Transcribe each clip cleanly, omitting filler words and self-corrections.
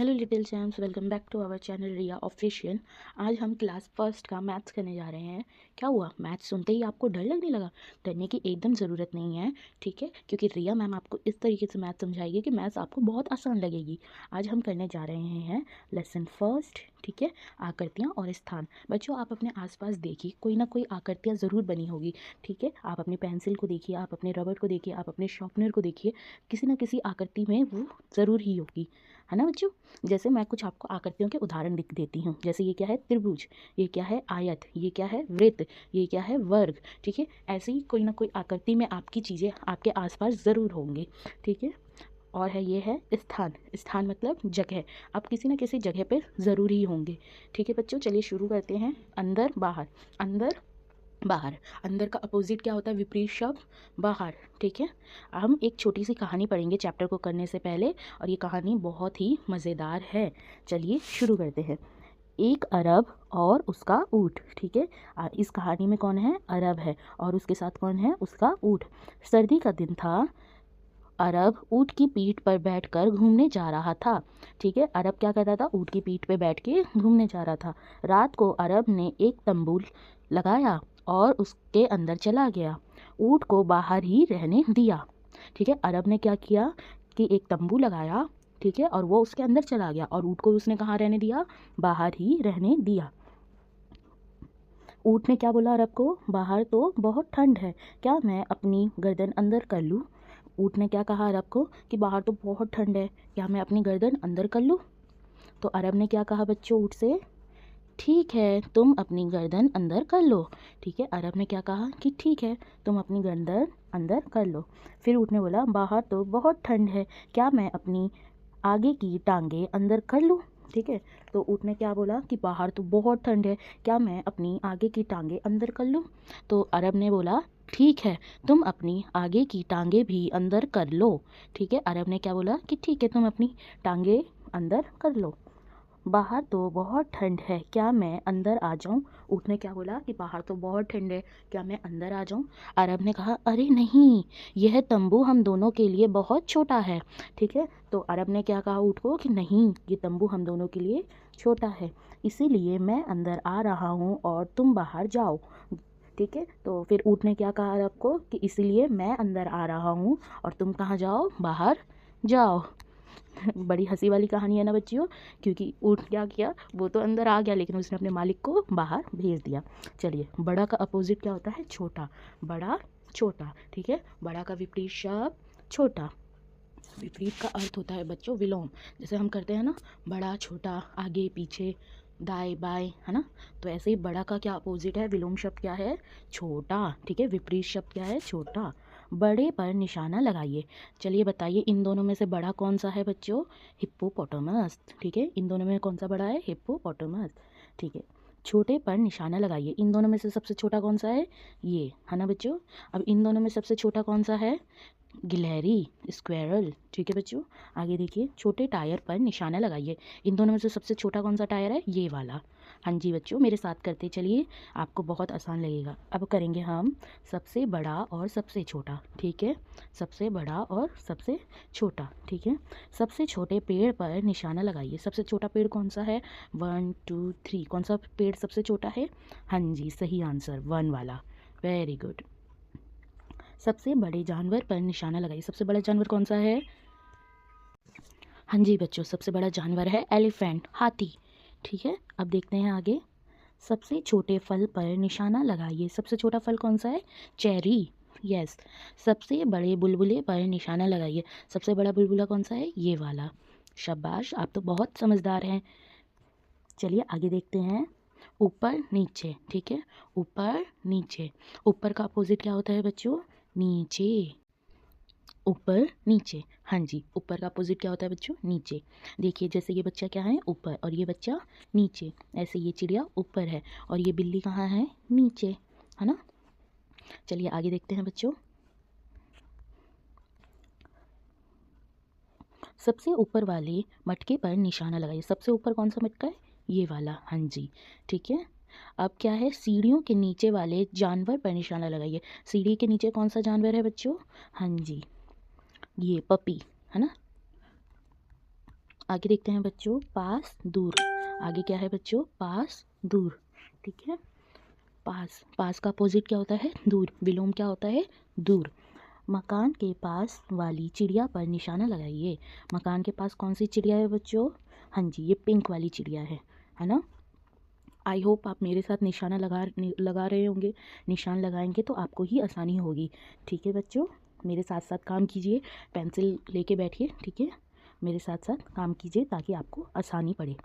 Hello little champs, welcome back to our channel Riya official. आज हम class first का maths करने जा रहे हैं। क्या हुआ, मैथ्स सुनते ही आपको डर लगने लगा? डरने की एकदम ज़रूरत नहीं है, ठीक है, क्योंकि रिया मैम आपको इस तरीके से मैथ्स समझाएगी कि मैथ्स आपको बहुत आसान लगेगी। आज हम करने जा रहे हैं लेसन फर्स्ट, ठीक है, आकृतियाँ और स्थान। बच्चों, आप अपने आसपास देखिए, कोई ना कोई आकृतियाँ ज़रूर बनी होगी, ठीक है। आप अपनी पेंसिल को देखिए, आप अपने रबड़ को देखिए, आप अपने शार्पनर को देखिए, किसी ना किसी आकृति में वो ज़रूर ही होगी, है ना बच्चों। जैसे मैं कुछ आपको आकृतियों के उदाहरण लिख देती हूँ। जैसे ये क्या है, त्रिभुज, ये क्या है, आयत, ये क्या है, वृत्त, ये क्या है, वर्ग, ठीक है। ऐसे ही कोई ना कोई आकृति में आपकी चीज़ें आपके आसपास ज़रूर होंगी, ठीक है। और है, ये है स्थान। स्थान मतलब जगह, आप किसी न किसी जगह पर ज़रूर ही होंगे, ठीक है बच्चों। चलिए शुरू करते हैं। अंदर बाहर, अंदर बाहर। अंदर का अपोजिट क्या होता है? विपरीत शब्द बाहर, ठीक है। हम एक छोटी सी कहानी पढ़ेंगे चैप्टर को करने से पहले, और ये कहानी बहुत ही मज़ेदार है। चलिए शुरू करते हैं। एक अरब और उसका ऊँट, ठीक है। इस कहानी में कौन है? अरब है, और उसके साथ कौन है? उसका ऊँट। सर्दी का दिन था। अरब ऊँट की पीठ पर बैठकर घूमने जा रहा था, ठीक है। अरब क्या कर रहा था? ऊँट की पीठ पर बैठ के घूमने जा रहा था। रात को अरब ने एक तंबू लगाया और उसके अंदर चला गया। ऊँट को बाहर ही रहने दिया, ठीक है। अरब ने क्या किया कि एक तंबू लगाया, ठीक है, और वो उसके अंदर चला गया, और ऊँट को उसने कहाँ रहने दिया? बाहर ही रहने दिया। ऊँट ने क्या बोला अरब को? बाहर तो बहुत ठंड है, क्या मैं अपनी गर्दन अंदर कर लूँ? ऊँट ने क्या कहा अरब को कि बाहर तो बहुत ठंड है, क्या मैं अपनी गर्दन अंदर कर लूँ? तो अरब ने क्या कहा बच्चों ऊँट से? ठीक है, तुम अपनी गर्दन अंदर कर लो, ठीक है। अरब ने क्या कहा कि ठीक है, तुम अपनी गर्दन अंदर कर लो। फिर ऊँट ने बोला बाहर तो बहुत ठंड है, क्या मैं अपनी आगे की टांगे अंदर कर लूँ? ठीक है। तो ऊँट ने क्या बोला कि बाहर तो बहुत ठंड है, क्या मैं अपनी आगे की टांगे अंदर कर लूँ? तो अरब ने बोला ठीक है, तुम अपनी आगे की टांगे भी अंदर कर लो, ठीक है। अरब ने क्या बोला कि ठीक है, तुम अपनी टांगे अंदर कर लो। बाहर तो बहुत ठंड है, क्या मैं अंदर आ जाऊं? ऊँट ने क्या बोला कि बाहर तो बहुत ठंड है, क्या मैं अंदर आ जाऊं? अरब ने कहा अरे नहीं, यह तंबू हम दोनों के लिए बहुत छोटा है, ठीक है। तो अरब ने क्या कहा ऊँट को कि नहीं, ये तंबू हम दोनों के लिए छोटा है, इसीलिए मैं अंदर आ रहा हूँ और तुम बाहर जाओ, ठीक है। तो फिर ऊँट ने क्या कहा अरब को कि इसीलिए मैं अंदर आ रहा हूँ और तुम कहाँ जाओ? बाहर जाओ। बड़ी हंसी वाली कहानी है ना बच्चियों, क्योंकि ऊँट क्या किया, वो तो अंदर आ गया लेकिन उसने अपने मालिक को बाहर भेज दिया। चलिए, बड़ा का अपोजिट क्या होता है? छोटा। बड़ा, छोटा, ठीक है। बड़ा का विपरीत शब्द छोटा। विपरीत का अर्थ होता है बच्चों विलोम। जैसे हम करते हैं ना, बड़ा छोटा, आगे पीछे, दाएं बाएं, है ना। तो ऐसे ही बड़ा का क्या अपोजिट है? विलोम शब्द क्या है? छोटा, ठीक है। विपरीत शब्द क्या है? छोटा। बड़े पर निशाना लगाइए। चलिए बताइए, इन दोनों में से बड़ा कौन सा है बच्चों? हिप्पोपोटामस, ठीक है। इन दोनों में कौन सा बड़ा है? हिप्पोपोटामस, ठीक है। छोटे पर निशाना लगाइए। इन दोनों में से सबसे छोटा कौन सा है? ये, है ना बच्चों। अब इन दोनों में सबसे छोटा कौन सा है? गिलहरी, स्क्वेरल, ठीक है बच्चों। आगे देखिए, छोटे टायर पर निशाना लगाइए। इन दोनों में से सबसे छोटा कौन सा टायर है? ये वाला। हाँ जी बच्चों, मेरे साथ करते चलिए, आपको बहुत आसान लगेगा। अब करेंगे हम सबसे बड़ा और सबसे छोटा, ठीक है। सबसे बड़ा और सबसे छोटा, ठीक है। सबसे छोटे पेड़ पर निशाना लगाइए। सबसे छोटा पेड़ कौन सा है? 1 2 3, कौन सा पेड़ सबसे छोटा है? हाँ जी, सही आंसर 1 वाला, वेरी गुड। सबसे बड़े जानवर पर निशाना लगाइए। सबसे बड़ा जानवर कौन सा है? हाँ जी बच्चों, सबसे बड़ा जानवर है एलिफेंट, हाथी, ठीक है। अब देखते हैं आगे। सबसे छोटे फल पर निशाना लगाइए। सबसे छोटा फल कौन सा है? Cherry, yes. सबसे बड़े बुलबुले पर निशाना लगाइए। सबसे बड़ा बुलबुला कौन सा है? ये वाला। शाबाश, आप तो बहुत समझदार हैं। चलिए आगे देखते हैं। ऊपर नीचे, ठीक है। ऊपर नीचे। ऊपर का अपोजिट क्या होता है बच्चों? नीचे। ऊपर नीचे, हाँ जी, ऊपर का अपोजिट क्या होता है बच्चों? नीचे। देखिए, जैसे ये बच्चा क्या है? ऊपर, और ये बच्चा नीचे। ऐसे ये चिड़िया ऊपर है और ये बिल्ली कहाँ है? नीचे, है ना। चलिए आगे देखते हैं बच्चों। सबसे ऊपर वाले मटके पर निशाना लगाइए। सबसे ऊपर कौन सा मटका है? ये वाला, हाँ जी, ठीक है। अब क्या है? सीढ़ियों के नीचे वाले जानवर पर निशाना लगाइए। सीढ़ी के नीचे कौन सा जानवर है बच्चों? हाँ जी, ये पपी, है ना। आगे देखते हैं बच्चों, पास दूर। आगे क्या है बच्चों, पास दूर। ठीक है, पास, पास का अपोजिट क्या होता है, दूर। विलोम क्या होता है, दूर। मकान के पास वाली चिड़िया पर निशाना लगाइए। मकान के पास कौन सी चिड़िया है बच्चों, हाँ जी, ये पिंक वाली चिड़िया है ना। आई होप आप मेरे साथ निशाना लगा रहे होंगे। निशान लगाएंगे तो आपको ही आसानी होगी। ठीक है बच्चों, मेरे साथ साथ काम कीजिए, पेंसिल लेके बैठिए। ठीक है, मेरे साथ साथ काम कीजिए ताकि आपको आसानी पड़े।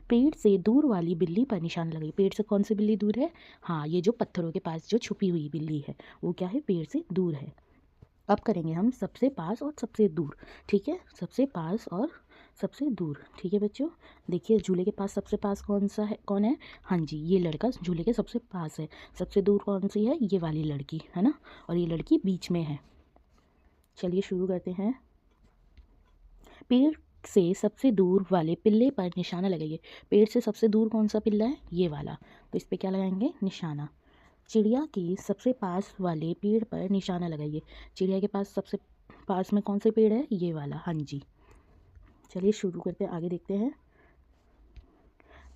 पेड़ से दूर वाली बिल्ली पर निशान लगाइए। पेड़ से कौन सी बिल्ली दूर है, हाँ, ये जो पत्थरों के पास जो छुपी हुई बिल्ली है वो क्या है, पेड़ से दूर है। अब करेंगे हम सबसे पास और सबसे दूर। ठीक है, सबसे पास और सबसे दूर। ठीक है बच्चों, देखिए झूले के पास सबसे पास कौन सा है, कौन है, हाँ जी, ये लड़का झूले के सबसे पास है। सबसे दूर कौन सी है, ये वाली लड़की है ना, और ये लड़की बीच में है। चलिए शुरू करते हैं। पेड़ से सबसे दूर वाले पिल्ले पर निशाना लगाइए। पेड़ से सबसे दूर कौन सा पिल्ला है, ये वाला, तो इस पर क्या लगाएंगे, निशाना। चिड़िया के सबसे पास वाले पेड़ पर निशाना लगाइए। चिड़िया के पास सबसे पास में कौन से पेड़ है, ये वाला, हाँ जी। चलिए शुरू करते हैं, आगे देखते हैं।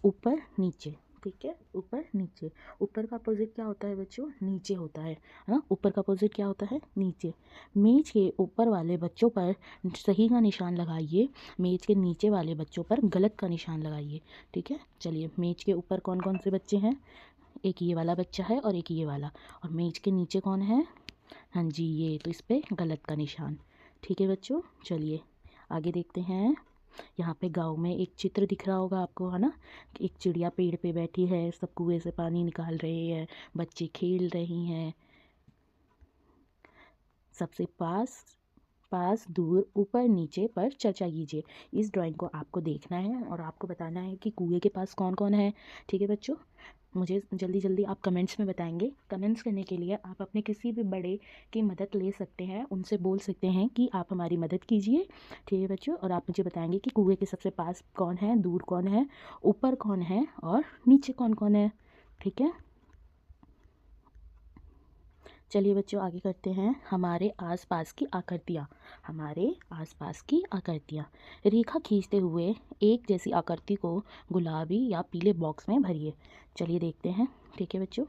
ऊपर नीचे। ठीक है, ऊपर नीचे। ऊपर का अपोजिट क्या होता है बच्चों, नीचे होता है ना। ऊपर का अपोजिट क्या होता है, नीचे। मेज के ऊपर वाले बच्चों पर सही का निशान लगाइए। मेज के नीचे वाले बच्चों पर गलत का निशान लगाइए। ठीक है, चलिए, मेज के ऊपर कौन कौन से बच्चे हैं, एक ये वाला बच्चा है और एक ये वाला, और मेज के नीचे कौन है, हाँ जी, ये, तो इस पर गलत का निशान। ठीक है बच्चों, चलिए आगे देखते हैं। यहाँ पे गांव में एक चित्र दिख रहा होगा आपको, है ना। एक चिड़िया पेड़ पे बैठी है, सब कुएं से पानी निकाल रहे हैं, बच्चे खेल रही हैं। सबसे पास, पास, दूर, ऊपर नीचे पर चर्चा कीजिए। इस ड्राइंग को आपको देखना है और आपको बताना है कि कुएं के पास कौन कौन है। ठीक है बच्चों, मुझे जल्दी जल्दी आप कमेंट्स में बताएंगे। कमेंट्स करने के लिए आप अपने किसी भी बड़े की मदद ले सकते हैं, उनसे बोल सकते हैं कि आप हमारी मदद कीजिए। ठीक है बच्चों, और आप मुझे बताएंगे कि कुएं के सबसे पास कौन है, दूर कौन है, ऊपर कौन है और नीचे कौन कौन है। ठीक है, चलिए बच्चों आगे करते हैं। हमारे आसपास की आकृतियाँ। हमारे आसपास की आकृतियाँ। रेखा खींचते हुए एक जैसी आकृति को गुलाबी या पीले बॉक्स में भरिए। चलिए देखते हैं। ठीक है बच्चों,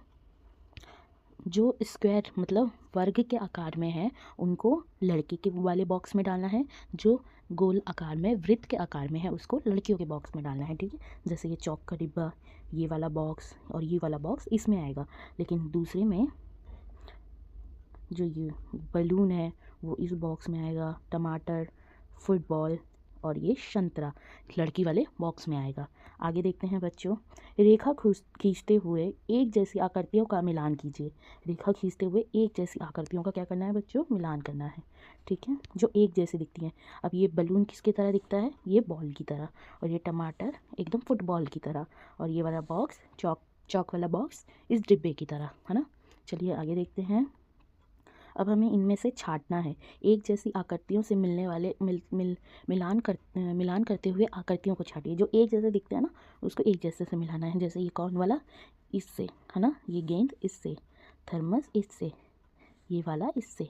जो स्क्वायर मतलब वर्ग के आकार में है उनको लड़के के वाले बॉक्स में डालना है। जो गोल आकार में वृत्त के आकार में है उसको लड़कियों के बॉक्स में डालना है। ठीक है, जैसे ये चौक का डिब्बा, ये वाला बॉक्स और ये वाला बॉक्स इसमें आएगा, लेकिन दूसरे में जो ये बलून है वो इस बॉक्स में आएगा। टमाटर, फुटबॉल और ये संतरा लड़की वाले बॉक्स में आएगा। आगे देखते हैं बच्चों। रेखा खींचते हुए एक जैसी आकृतियों का मिलान कीजिए। रेखा खींचते हुए एक जैसी आकृतियों का क्या करना है बच्चों, मिलान करना है। ठीक है, जो एक जैसी दिखती हैं। अब ये बलून किसकी तरह दिखता है, ये बॉल की तरह, और ये टमाटर एकदम फुटबॉल की तरह, और ये वाला बॉक्स चौक वाला बॉक्स इस डिब्बे की तरह, है ना। चलिए आगे देखते हैं। अब हमें इनमें से छांटना है। एक जैसी आकृतियों से मिलने वाले मिलान करते हुए आकृतियों को छांटिए। जो एक जैसे दिखते हैं ना उसको एक जैसे से मिलाना है। जैसे ये कौन वाला, इससे, है ना, ये गेंद इससे, थर्मस इससे, ये वाला इससे,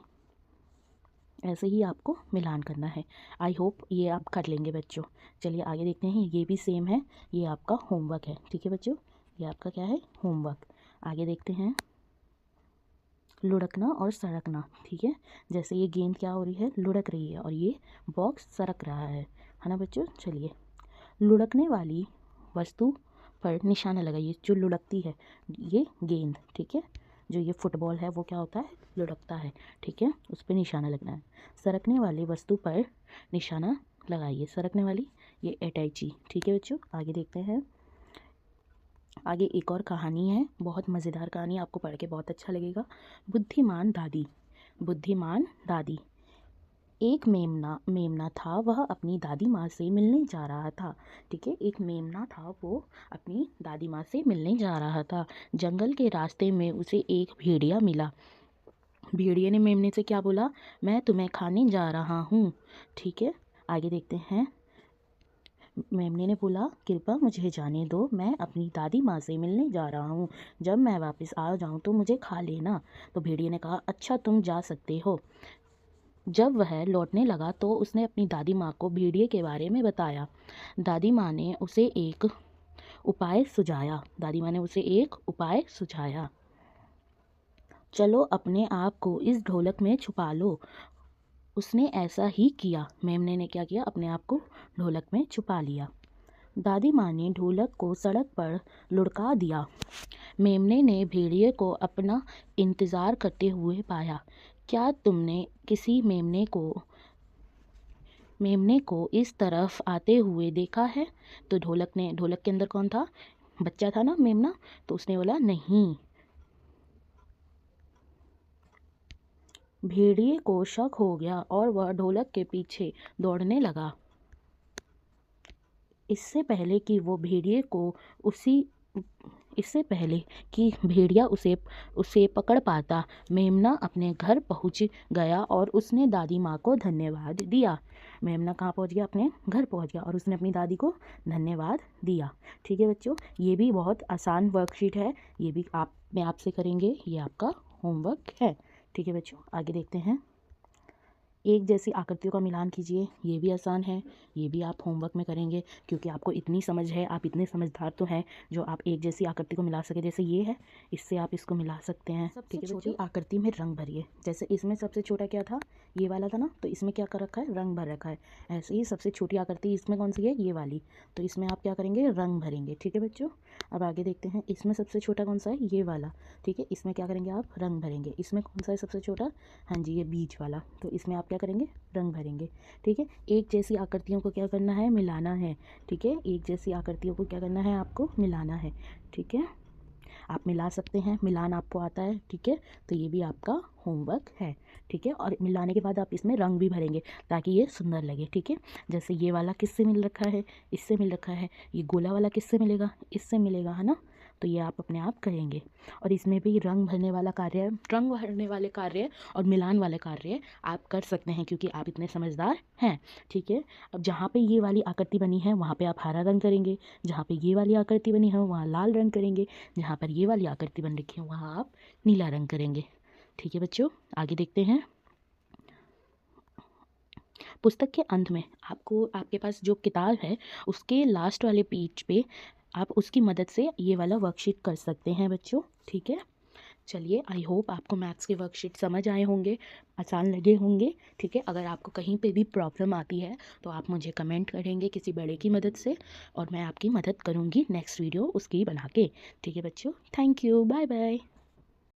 ऐसे ही आपको मिलान करना है। आई होप ये आप कर लेंगे बच्चों। चलिए आगे देखते हैं। ये भी सेम है, ये आपका होमवर्क है। ठीक है बच्चों, ये आपका क्या है, होमवर्क। आगे देखते हैं। लुढ़कना और सरकना। ठीक है, जैसे ये गेंद क्या हो रही है, लुढ़क रही है, और ये बॉक्स सरक रहा है ना बच्चों। चलिए, लुढ़कने वाली वस्तु पर निशाना लगाइए। जो लुढ़कती है ये गेंद, ठीक है, जो ये फुटबॉल है वो क्या होता है, लुढ़कता है। ठीक है, उस पर निशाना लगना है। सरकने वाली वस्तु पर निशाना लगाइए। सरकने वाली ये अटैची। ठीक है बच्चों, आगे देखते हैं। आगे एक और कहानी है, बहुत मज़ेदार कहानी, आपको पढ़ के बहुत अच्छा लगेगा। बुद्धिमान दादी। बुद्धिमान दादी। एक मेमना था, वह अपनी दादी माँ से मिलने जा रहा था। ठीक है, एक मेमना था, वो अपनी दादी माँ से मिलने जा रहा था। जंगल के रास्ते में उसे एक भेड़िया मिला। भेड़िए ने मेमने से क्या बोला, मैं तुम्हें खाने जा रहा हूँ। ठीक है, आगे देखते हैं। मेमने ने बोला, कृपा मुझे जाने दो, मैं अपनी दादी माँ से मिलने जा रहा हूँ। जब मैं वापस आ जाऊँ तो मुझे खा लेना। तो भेड़िए ने कहा, अच्छा तुम जा सकते हो। जब वह लौटने लगा तो उसने अपनी दादी माँ को भेड़िए के बारे में बताया। दादी माँ ने उसे एक एक उपाय सुझाया। चलो अपने आप को इस ढोलक में छुपा लो। उसने ऐसा ही किया। मेमने ने क्या किया, अपने आप को ढोलक में छुपा लिया। दादी माँ ने ढोलक को सड़क पर लुढ़का दिया। मेमने ने भेड़िए को अपना इंतज़ार करते हुए पाया। क्या तुमने किसी मेमने को इस तरफ आते हुए देखा है? तो ढोलक के अंदर कौन था? बच्चा था ना, मेमना। तो उसने बोला नहीं। भेड़िए को शक हो गया और वह ढोलक के पीछे दौड़ने लगा। इससे पहले कि भेड़िया उसे पकड़ पाता, मेमना अपने घर पहुंच गया और उसने दादी माँ को धन्यवाद दिया। मेमना कहाँ पहुंच गया? अपने घर पहुंच गया और उसने अपनी दादी को धन्यवाद दिया। ठीक है बच्चों, ये भी बहुत आसान वर्कशीट है, ये भी मैं आपसे करेंगे, ये आपका होमवर्क है। ठीक है बच्चों, आगे देखते हैं। एक जैसी आकृतियों का मिलान कीजिए, ये भी आसान है, ये भी आप होमवर्क में करेंगे क्योंकि आपको इतनी समझ है, आप इतने समझदार तो हैं जो आप एक जैसी आकृति को मिला सके। जैसे ये है, इससे आप इसको मिला सकते हैं। ठीक है, छोटी आकृति में रंग भरिए। जैसे इसमें सबसे छोटा क्या था? ये वाला था ना, तो इसमें क्या कर रखा है? रंग भर रखा है। ऐसे ही सबसे छोटी आकृति इसमें कौन सी है? ये वाली। तो इसमें आप क्या करेंगे? रंग भरेंगे। ठीक है बच्चों, अब आगे देखते हैं। इसमें सबसे छोटा कौन सा है? ये वाला। ठीक है, इसमें क्या करेंगे? आप रंग भरेंगे। इसमें कौन सा है सबसे छोटा? हाँ जी, ये बीच वाला। तो इसमें आप क्या करेंगे? रंग भरेंगे। ठीक है, एक जैसी आकृतियों को क्या करना है? मिलाना है। ठीक है, एक जैसी आकृतियों को क्या करना है? आपको मिलाना है। ठीक है, आप मिला सकते हैं, मिलान आपको आता है। ठीक है, तो ये भी आपका होमवर्क है। ठीक है, और मिलाने के बाद आप इसमें रंग भी भरेंगे ताकि ये सुंदर लगे। ठीक है, जैसे ये वाला किससे मिल रखा है? इससे मिल रखा है। ये गोला वाला किससे मिलेगा? इससे मिलेगा, है ना। तो ये आप अपने आप करेंगे। और इसमें भी रंग भरने वाले कार्य और मिलान वाले कार्य आप कर सकते हैं क्योंकि आप इतने समझदार हैं। ठीक है, अब जहाँ पे ये वाली आकृति बनी है वहाँ पे आप हरा रंग करेंगे, जहाँ पे ये वाली आकृति बनी है वहाँ लाल रंग करेंगे, जहाँ पर ये वाली आकृति बन रखी है वहाँ आप नीला रंग करेंगे। ठीक है बच्चों, आगे देखते हैं। पुस्तक के अंत में आपके पास जो किताब है उसके लास्ट वाले पेज पे आप उसकी मदद से ये वाला वर्कशीट कर सकते हैं बच्चों। ठीक है, चलिए, आई होप आपको मैथ्स के वर्कशीट समझ आए होंगे, आसान लगे होंगे। ठीक है, अगर आपको कहीं पे भी प्रॉब्लम आती है तो आप मुझे कमेंट करेंगे किसी बड़े की मदद से और मैं आपकी मदद करूँगी नेक्स्ट वीडियो उसकी बना के। ठीक है बच्चों, थैंक यू, बाय बाय।